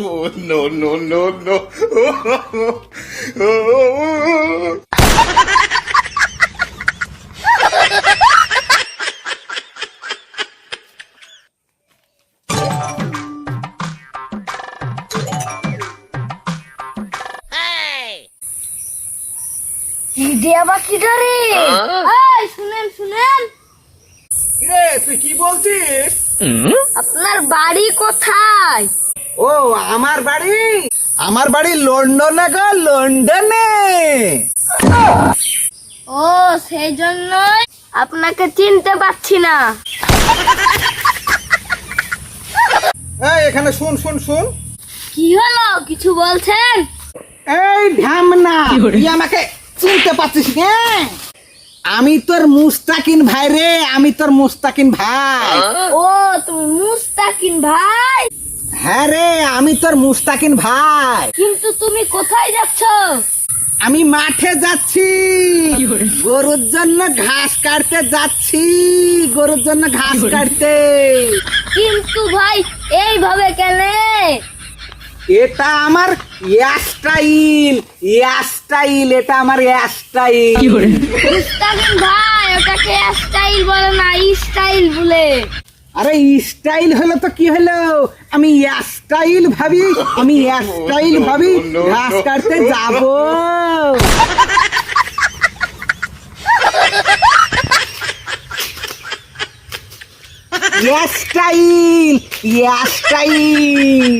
no, no, no, no. দিয়া বাকি ধরে এই শুনেন শুনেন রে তুই কি বলছিস? আপনার বাড়ি কোথায়? ও আমার বাড়ি লন্ডনে গো, লন্ডনে। ও সেই জন্যই আপনাকে চিনতে পারছি না। এই এখানে শুন শুন শুন, কি হলো, কিছু বলছেন? এই ঢ্যামনা, তুই আমাকে চিনতে পারছিস না? আমি তোর মুস্তাকিন ভাই রে, আমি তোর মুস্তাকিন ভাই। ও তুমি মুস্তাকিন ভাই? হ্যাঁ রে, আমি তোর মুস্তাকিন ভাই। কিন্তু তুমি কোথায় যাচ্ছ? আমি মাঠে যাচ্ছি, গরুর জন্য ঘাস কাটতে যাচ্ছি, গরুর জন্য ঘাস কাটতে। কিন্তু ভাই এইভাবে কেন? এটা আমার স্টাইল, স্টাইল, এটা আমার স্টাইল। মুস্তাকিন ভাই ওটাকে স্টাইল বলে না, স্টাইল বলে। আরে স্টাইল হলো তো কি হলো, আমি স্টাইল ভাবি, আমি স্টাইল ভাবি ঘাস কাটতে যাব। Style, style.